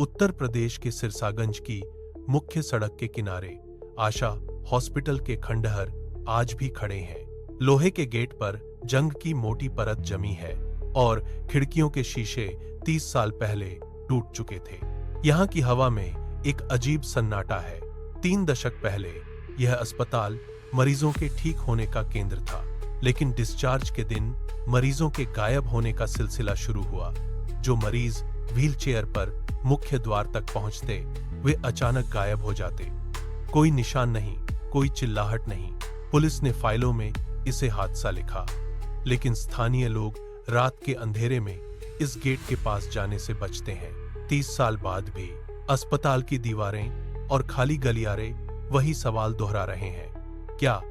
उत्तर प्रदेश के सिरसागंज की मुख्य सड़क के किनारे आशा हॉस्पिटल के खंडहर आज भी खड़े हैं। लोहे के गेट पर जंग की मोटी परत जमी है और खिड़कियों के शीशे 30 साल पहले टूट चुके थे। यहाँ की हवा में एक अजीब सन्नाटा है। 3 दशक पहले यह अस्पताल मरीजों के ठीक होने का केंद्र था, लेकिन डिस्चार्ज के दिन मरीजों के गायब होने का सिलसिला शुरू हुआ। जो मरीज व्हीलचेयर पर मुख्य द्वार तक पहुंचते, वे अचानक गायब हो जाते। कोई निशान नहीं, कोई चिल्लाहट नहीं। पुलिस ने फाइलों में इसे हादसा लिखा, लेकिन स्थानीय लोग रात के अंधेरे में इस गेट के पास जाने से बचते हैं। 30 साल बाद भी अस्पताल की दीवारें और खाली गलियारे वही सवाल दोहरा रहे हैं। क्या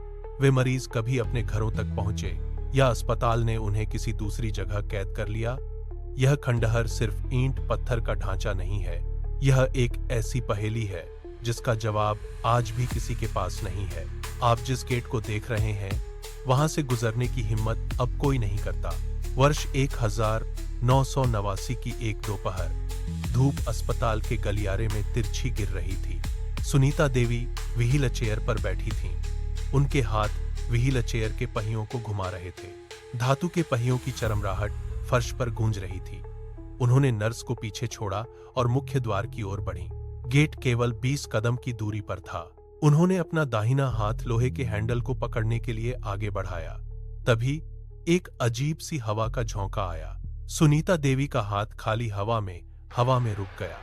वे मरीज कभी अपने घरों तक पहुंचे या अस्पताल ने उन्हें किसी दूसरी जगह कैद कर लिया? यह खंडहर सिर्फ ईंट पत्थर का ढांचा नहीं है, यह एक ऐसी पहेली है जिसका जवाब आज भी किसी के पास नहीं है। आप जिस गेट को देख रहे हैं, वहां से गुजरने की हिम्मत अब कोई नहीं करता। वर्ष 1989 की एक दोपहर, धूप अस्पताल के गलियारे में तिरछी गिर रही थी। सुनीता देवी व्हील चेयर पर बैठी थीं। उनके हाथ व्हील चेयर के पहियों को घुमा रहे थे। धातु के पहियों की चरमराहट फर्श पर गूंज रही थी। उन्होंने नर्स को पीछे छोड़ा और मुख्य द्वार की ओर बढ़ी। गेट केवल 20 कदम की दूरी पर था। उन्होंने अपना दाहिना हाथ लोहे के हैंडल को पकड़ने के लिए आगे बढ़ाया। तभी एक अजीब सी हवा का झोंका आया। सुनीता देवी का हाथ खाली हवा में रुक गया।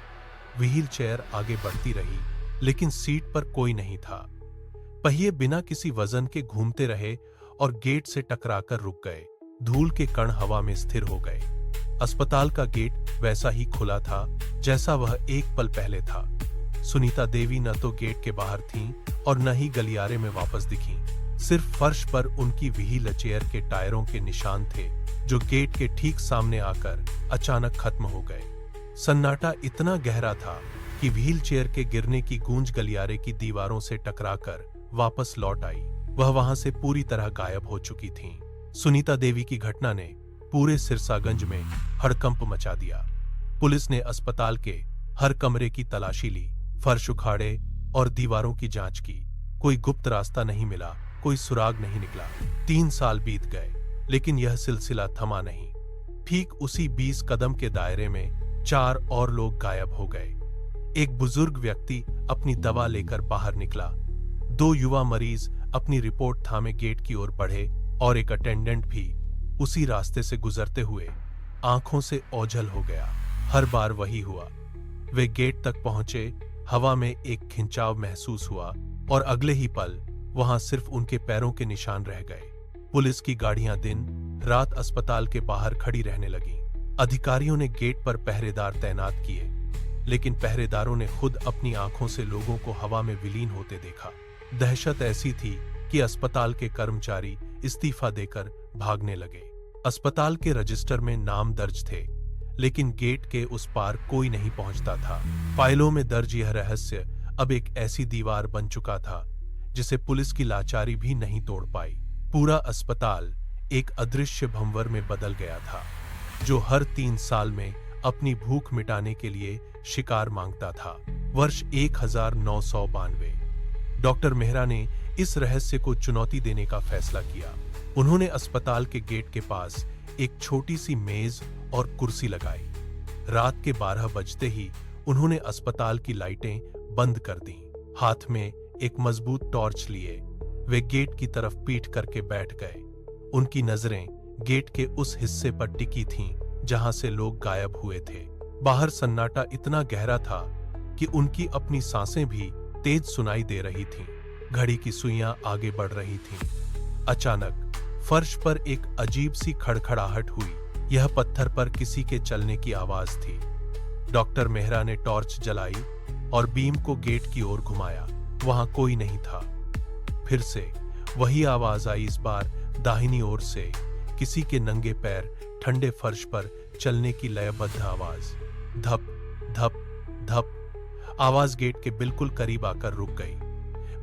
व्हील चेयर आगे बढ़ती रही, लेकिन सीट पर कोई नहीं था। पहिए बिना किसी वजन के घूमते रहे और गेट से टकराकर रुक गए। धूल के कण हवा में स्थिर हो गए। अस्पताल का गेट वैसा ही खुला था जैसा वह एक पल पहले था। सुनीता देवी न तो गेट के बाहर थीं और न ही गलियारे में वापस दिखीं। सिर्फ फर्श पर उनकी व्हील चेयर के टायरों के निशान थे, जो गेट के ठीक सामने आकर अचानक खत्म हो गए। सन्नाटा इतना गहरा था कि व्हील चेयर के गिरने की गूंज गलियारे की दीवारों से टकराकर वापस लौट आई। वह वहां से पूरी तरह गायब हो चुकी थीं। सुनीता देवी की घटना ने पूरे सिरसागंज में हड़कंप मचा दिया। पुलिस ने अस्पताल के हर कमरे की तलाशी ली, फर्श उखाड़े और दीवारों की जांच की। कोई गुप्त रास्ता नहीं मिला, कोई सुराग नहीं निकला। 3 साल बीत गए, लेकिन यह सिलसिला थमा नहीं। ठीक उसी 20 कदम के दायरे में 4 और लोग गायब हो गए। एक बुजुर्ग व्यक्ति अपनी दवा लेकर बाहर निकला। 2 युवा मरीज अपनी रिपोर्ट थामे गेट की ओर बढ़े और एक अटेंडेंट भी उसी रास्ते से गुजरते हुए आंखों से ओझल हो गया। हर बार वही हुआ। वे गेट तक पहुंचे, हवा में एक खिंचाव महसूस हुआ और अगले ही पल वहां सिर्फ उनके पैरों के निशान रह गए। पुलिस की गाड़ियां दिन रात अस्पताल के बाहर खड़ी रहने लगीं। अधिकारियों ने गेट पर पहरेदार तैनात किए, लेकिन पहरेदारों ने खुद अपनी आंखों से लोगों को हवा में विलीन होते देखा। दहशत ऐसी थी कि अस्पताल के कर्मचारी इस्तीफा देकर भागने लगे। अस्पताल के रजिस्टर में नाम दर्ज थे, लेकिन गेट के उस पार कोई नहीं पहुंचता था। फाइलों में दर्ज यह रहस्य अब एक ऐसी दीवार बन चुका था जिसे पुलिस की लाचारी भी नहीं तोड़ पाई। पूरा अस्पताल एक अदृश्य भंवर में बदल गया था, जो हर 3 साल में अपनी भूख मिटाने के लिए शिकार मांगता था। वर्ष 1992 डॉक्टर मेहरा ने इस रहस्य को चुनौती देने का फैसला किया। उन्होंने अस्पताल के गेट के पास एक छोटी सी मेज और कुर्सी लगाई। रात के 12 बजते ही उन्होंने अस्पताल की लाइटें बंद कर दी। हाथ में एक मजबूत टॉर्च लिए वे गेट की तरफ पीठ करके बैठ गए। उनकी नजरें गेट के उस हिस्से पर टिकी थीं जहां से लोग गायब हुए थे। बाहर सन्नाटा इतना गहरा था कि उनकी अपनी सांसें भी तेज सुनाई दे रही थीं। घड़ी की सुइयां आगे बढ़ रही थीं। अचानक फर्श पर एक अजीब सी खड़खड़ाहट हुई। यह पत्थर पर किसी के चलने की आवाज थी। डॉक्टर मेहरा ने टॉर्च जलाई और बीम को गेट की ओर घुमाया। वहां कोई नहीं था। फिर से वही आवाज आई, इस बार दाहिनी ओर से, किसी के नंगे पैर ठंडे फर्श पर चलने की लयबद्ध आवाज। धप धप धप। आवाज गेट के बिल्कुल करीब आकर रुक गई।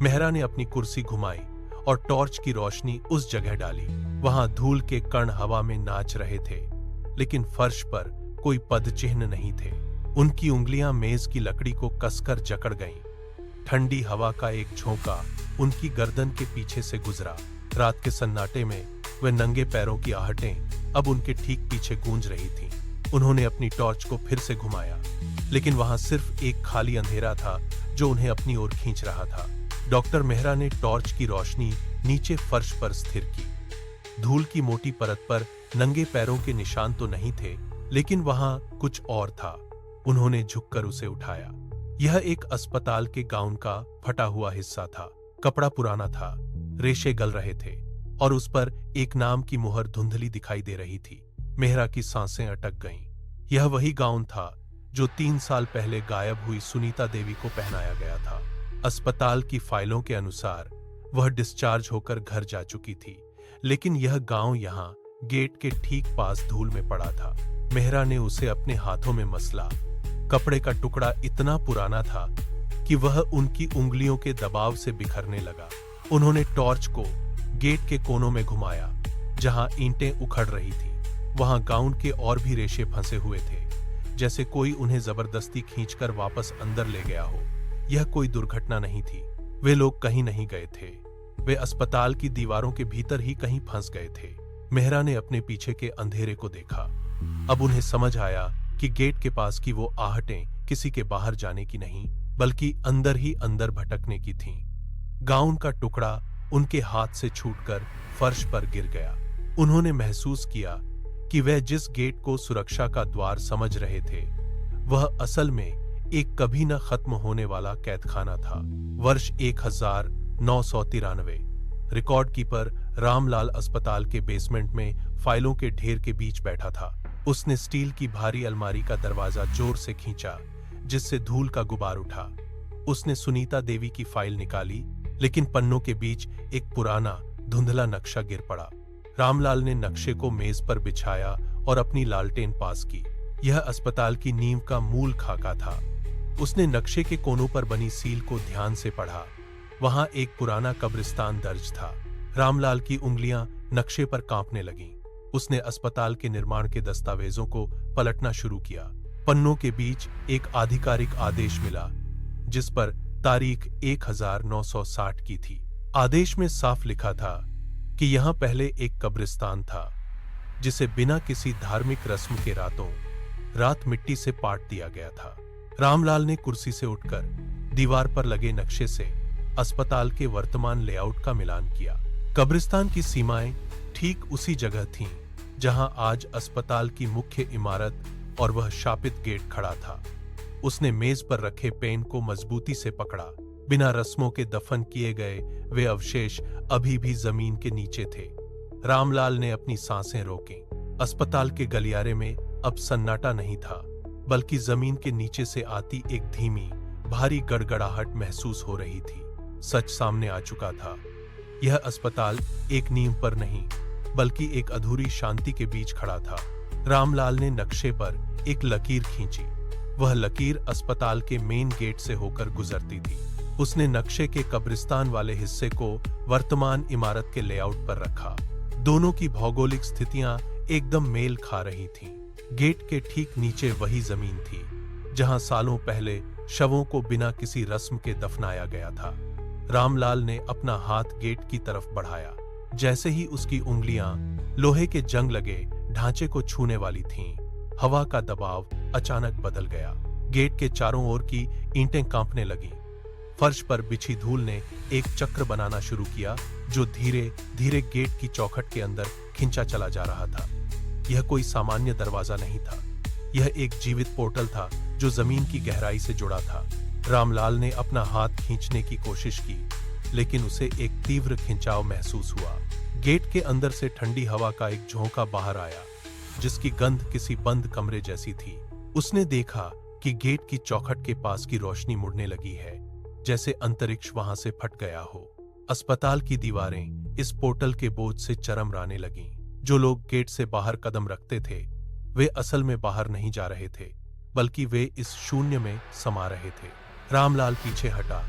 मेहरा ने अपनी कुर्सी घुमाई और टॉर्च की रोशनी उस जगह डाली। वहां धूल के कण हवा में नाच रहे थे, लेकिन फर्श पर कोई पदचिह्न नहीं थे। उनकी उंगलियां मेज की लकड़ी को कसकर जकड़ गईं। ठंडी हवा का एक झोंका उनकी गर्दन के पीछे से गुजरा। रात के सन्नाटे में वे नंगे पैरों की आहटें अब उनके ठीक पीछे गूंज रही थीं। उन्होंने अपनी टॉर्च को फिर से घुमाया, लेकिन वहां सिर्फ एक खाली अंधेरा था जो उन्हें अपनी ओर खींच रहा था। डॉक्टर मेहरा ने टॉर्च की रोशनी नीचे फर्श पर स्थिर की। धूल की मोटी परत पर नंगे पैरों के निशान तो नहीं थे, लेकिन वहां कुछ और था। उन्होंने झुककर उसे उठाया। यह एक अस्पताल के गाउन का फटा हुआ हिस्सा था। कपड़ा पुराना था, रेशे गल रहे थे और उस पर एक नाम की मुहर धुंधली दिखाई दे रही थी। मेहरा की सांसें अटक गईं। यह वही गाउन था जो 3 साल पहले गायब हुई सुनीता देवी को पहनाया गया था। अस्पताल की फाइलों के अनुसार वह डिस्चार्ज होकर घर जा चुकी थी, लेकिन यह गाउन यहाँ गेट के ठीक पास धूल में पड़ा था। मेहरा ने उसे अपने हाथों में मसला। कपड़े का टुकड़ा इतना पुराना था कि वह उनकी उंगलियों के दबाव से बिखरने लगा। उन्होंने टॉर्च को गेट के कोनों में घुमाया, जहां ईंटें उखड़ रही थीं। वहां गाउन के और भी रेशे फंसे हुए थे, जैसे कोई उन्हें जबरदस्ती खींचकर वापस अंदर ले गया हो। यह कोई दुर्घटना नहीं थी। वे लोग कहीं नहीं गए थे। वे अस्पताल की दीवारों के भीतर ही कहीं फंस गए थे। मेहरा ने अपने पीछे के अंधेरे को देखा। अब उन्हें समझ आया कि गेट के पास की वो आहटें किसी के बाहर जाने की नहीं, बल्कि अंदर ही अंदर भटकने की थीं। गाउन का टुकड़ा उनके हाथ से छूटकर फर्श पर गिर गया। उन्होंने महसूस किया कि वह जिस गेट को सुरक्षा का द्वार समझ रहे थे, वह असल में एक कभी न खत्म होने वाला कैदखाना था। वर्ष 1993। रिकॉर्ड कीपर रामलाल अस्पताल के बेसमेंट में फाइलों के ढेर के बीच बैठा था। उसने स्टील की भारी अलमारी का दरवाजा जोर से खींचा, जिससे धूल का गुबार उठा। उसने सुनीता देवी की फाइल निकाली, लेकिन पन्नों के बीच एक पुराना धुंधला नक्शा गिर पड़ा। रामलाल ने नक्शे को मेज पर बिछाया और अपनी लालटेन पास की। यह अस्पताल की नींव का मूल खाका था। उसने नक्शे के कोनों पर बनी सील को ध्यान से पढ़ा। वहां एक पुराना कब्रिस्तान दर्ज था। रामलाल की उंगलियां नक्शे पर कांपने लगीं। उसने अस्पताल के निर्माण के दस्तावेजों को पलटना शुरू किया। पन्नों के बीच एक आधिकारिक आदेश मिला, जिस पर तारीख 1960 की थी। आदेश में साफ लिखा था कि यहां पहले एक कब्रिस्तान था, जिसे बिना किसी धार्मिक रस्म के रात मिट्टी से पाट दिया गया था। रामलाल ने कुर्सी से उठकर दीवार पर लगे नक्शे से अस्पताल के वर्तमान लेआउट का मिलान किया। कब्रिस्तान की सीमाएं ठीक उसी जगह थीं जहां आज अस्पताल की मुख्य इमारत और वह शापित गेट खड़ा था। उसने मेज पर रखे पेन को मजबूती से पकड़ा। बिना रस्मों के दफन किए गए वे अवशेष अभी भी जमीन के नीचे थे। रामलाल ने अपनी सांसें रोकीं। अस्पताल के गलियारे में अब सन्नाटा नहीं था, बल्कि जमीन के नीचे से आती एक धीमी, भारी गड़गड़ाहट महसूस हो रही थी। सच सामने आ चुका था। यह अस्पताल एक नींव पर नहीं, बल्कि एक अधूरी शांति के बीच खड़ा था। रामलाल ने नक्शे पर एक लकीर खींची। वह लकीर अस्पताल के मेन गेट से होकर गुजरती थी। उसने नक्शे के कब्रिस्तान वाले हिस्से को वर्तमान इमारत के लेआउट पर रखा। दोनों की भौगोलिक स्थितियां एकदम मेल खा रही थीं। गेट के ठीक नीचे वही जमीन थी जहां सालों पहले शवों को बिना किसी रस्म के दफनाया गया था। रामलाल ने अपना हाथ गेट की तरफ बढ़ाया। जैसे ही उसकी उंगलियां लोहे के जंग लगे ढांचे को छूने वाली थीं, हवा का दबाव अचानक बदल गया। गेट के चारों ओर की ईंटें कांपने लगीं। फर्श पर बिछी धूल ने एक चक्र बनाना शुरू किया, जो धीरे धीरे गेट की चौखट के अंदर खिंचा चला जा रहा था। यह कोई सामान्य दरवाजा नहीं था। यह एक जीवित पोर्टल था जो जमीन की गहराई से जुड़ा था। रामलाल ने अपना हाथ खींचने की कोशिश की, लेकिन उसे एक तीव्र खिंचाव महसूस हुआ। गेट के अंदर से ठंडी हवा का एक झोंका बाहर आया, जिसकी गंध किसी बंद कमरे जैसी थी। उसने देखा कि गेट की चौखट के पास की रोशनी मुड़ने लगी है, जैसे अंतरिक्ष वहां से फट गया हो। अस्पताल की दीवारें इस पोर्टल के बोझ से चरमराने लगीं। जो लोग गेट से बाहर कदम रखते थे, वे असल में बाहर नहीं जा रहे थे, बल्कि वे इस शून्य में समा रहे थे। रामलाल पीछे हटा,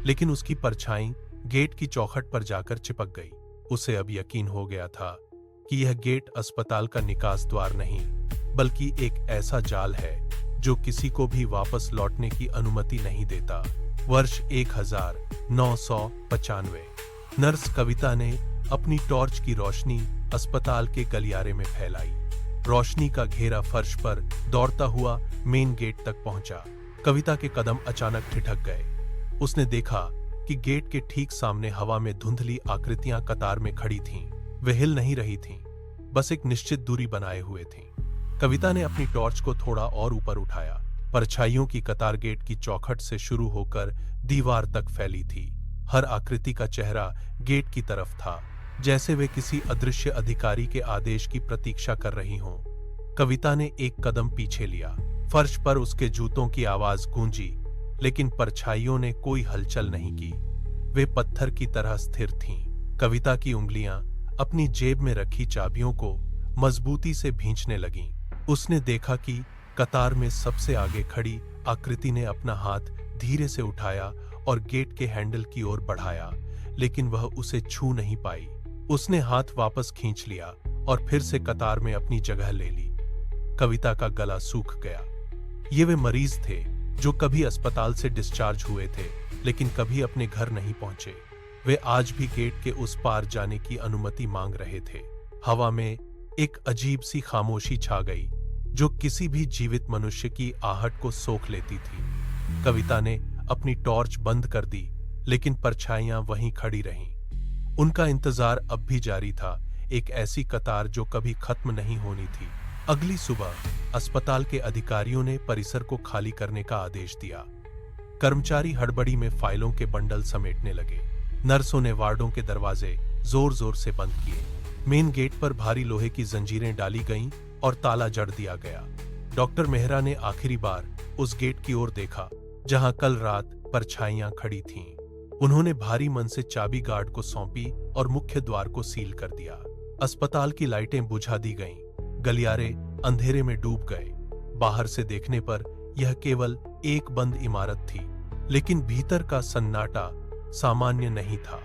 लेकिन उसकी परछाई गेट की चौखट पर जाकर चिपक गई। उसे अब यकीन हो गया था कि यह गेट अस्पताल का निकास द्वार नहीं, बल्कि एक ऐसा जाल है जो किसी को भी वापस लौटने की अनुमति नहीं देता। वर्ष 1995। नर्स कविता ने अपनी टॉर्च की रोशनी अस्पताल के गलियारे में फैलाई। रोशनी का घेरा फर्श पर दौड़ता हुआ मेन गेट तक पहुंचा। कविता के कदम अचानक ठिठक गए। उसने देखा कि गेट के ठीक सामने हवा में धुंधली आकृतियां कतार में खड़ी थीं। वे हिल नहीं रही थीं, बस एक निश्चित दूरी बनाए हुए थीं। कविता ने अपनी टॉर्च को थोड़ा और ऊपर उठाया। परछाइयों की कतार गेट की चौखट से शुरू होकर दीवार तक फैली थी। हर आकृति का चेहरा गेट की तरफ था, जैसे वे किसी अदृश्य अधिकारी के आदेश की प्रतीक्षा कर रही हों। कविता ने एक कदम पीछे लिया। फर्श पर उसके जूतों की आवाज गूंजी, लेकिन परछाइयों ने कोई हलचल नहीं की। वे पत्थर की तरह स्थिर थीं। कविता की उंगलियां अपनी जेब में रखी चाबियों को मजबूती से भींचने लगीं। उसने देखा कि कतार में सबसे आगे खड़ी आकृति ने अपना हाथ धीरे से उठाया और गेट के हैंडल की ओर बढ़ाया, लेकिन वह उसे छू नहीं पाई। उसने हाथ वापस खींच लिया और फिर से कतार में अपनी जगह ले ली। कविता का गला सूख गया। ये वे मरीज थे जो कभी अस्पताल से डिस्चार्ज हुए थे, लेकिन कभी अपने घर नहीं पहुंचे। वे आज भी गेट के उस पार जाने की अनुमति मांग रहे थे। हवा में एक अजीब सी खामोशी छा गई, जो किसी भी जीवित मनुष्य की आहट को सोख लेती थी। कविता ने अपनी टॉर्च बंद कर दी, लेकिन परछाइयां वहीं खड़ी रहीं। उनका इंतजार अब भी जारी था, एक ऐसी कतार जो कभी खत्म नहीं होनी थी। अगली सुबह अस्पताल के अधिकारियों ने परिसर को खाली करने का आदेश दिया। कर्मचारी हड़बड़ी में फाइलों के बंडल समेटने लगे। नर्सों ने वार्डों के दरवाजे जोर जोर से बंद किए। मेन गेट पर भारी लोहे की जंजीरें डाली गईं और ताला जड़ दिया गया। डॉक्टर मेहरा ने आखिरी बार उस गेट की ओर देखा जहां कल रात परछाइयां खड़ी थीं। उन्होंने भारी मन से चाबी गार्ड को सौंपी और मुख्य द्वार को सील कर दिया। अस्पताल की लाइटें बुझा दी गईं। गलियारे अंधेरे में डूब गए। बाहर से देखने पर यह केवल एक बंद इमारत थी, लेकिन भीतर का सन्नाटा सामान्य नहीं था।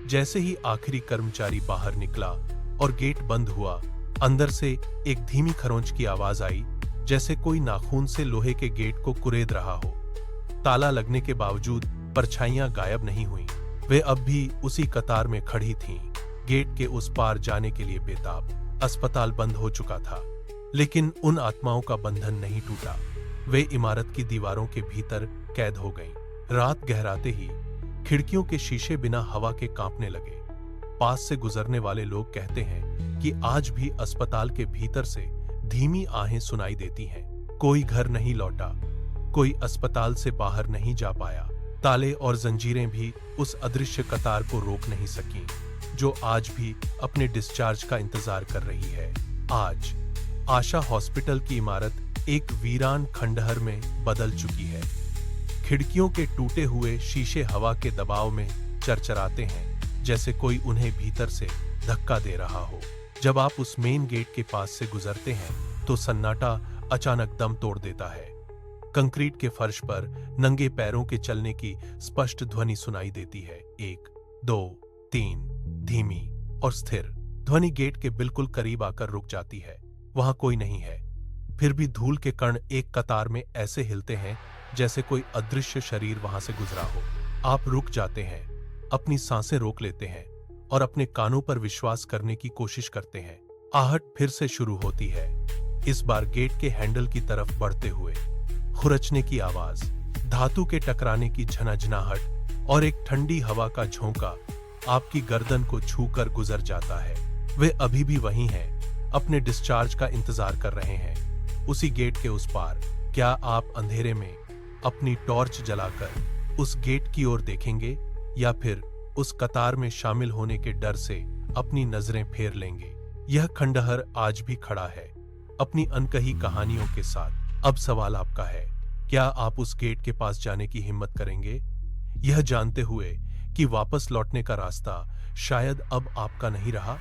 जैसे ही आखिरी कर्मचारी बाहर निकला और गेट बंद हुआ, अंदर से एक धीमी खरोंच की आवाज आई, जैसे कोई नाखून से लोहे के गेट को कुरेद रहा हो। ताला लगने के बावजूद परछाइयां गायब नहीं हुईं। वे अब भी उसी कतार में खड़ी थीं, गेट के उस पार जाने के लिए बेताब। अस्पताल बंद हो चुका था, लेकिन उन आत्माओं का बंधन नहीं टूटा। वे इमारत की दीवारों के भीतर कैद हो गईं। रात गहराते ही खिड़कियों के शीशे बिना हवा के कांपने लगे। पास से गुजरने वाले लोग कहते हैं कि आज भी अस्पताल के भीतर से धीमी आहें सुनाई देती हैं। कोई घर नहीं लौटा, कोई अस्पताल से बाहर नहीं जा पाया। ताले और जंजीरें भी उस अदृश्य कतार को रोक नहीं सकीं, जो आज भी अपने डिस्चार्ज का इंतजार कर रही है। आज आशा हॉस्पिटल की इमारत एक वीरान खंडहर में बदल चुकी है। खिड़कियों के टूटे हुए शीशे हवा के दबाव में चरचराते हैं, जैसे कोई उन्हें भीतर से धक्का दे रहा हो। जब आप उस मेन गेट के पास से गुजरते हैं तो सन्नाटा अचानक दम तोड़ देता है। कंक्रीट के फर्श पर नंगे पैरों के चलने की स्पष्ट ध्वनि सुनाई देती है। 1, 2, 3, धीमी और स्थिर ध्वनि गेट के बिल्कुल करीब आकर रुक जाती है। वहां कोई नहीं है, फिर भी धूल के कण एक कतार में ऐसे हिलते हैं जैसे कोई अदृश्य शरीर वहां से गुजरा हो। आप रुक जाते हैं, अपनी सांसें रोक लेते हैं और अपने कानों पर विश्वास करने की कोशिश करते हैं। आहट फिर से शुरू होती है, इस बार गेट के हैंडल की तरफ बढ़ते हुए। खुरचने की आवाज, धातु के टकराने की झनझनाहट और एक ठंडी हवा का झोंका आपकी गर्दन को छूकर गुजर जाता है। वे अभी भी वहीं हैं, अपने डिस्चार्ज का इंतजार कर रहे हैं, उसी गेट के उस पार। क्या आप अंधेरे में अपनी टॉर्च जलाकर उस गेट की ओर देखेंगे, या फिर उस कतार में शामिल होने के डर से अपनी नजरें फेर लेंगे? यह खंडहर आज भी खड़ा है, अपनी अनकही कहानियों के साथ। अब सवाल आपका है, क्या आप उस गेट के पास जाने की हिम्मत करेंगे, यह जानते हुए कि वापस लौटने का रास्ता शायद अब आपका नहीं रहा?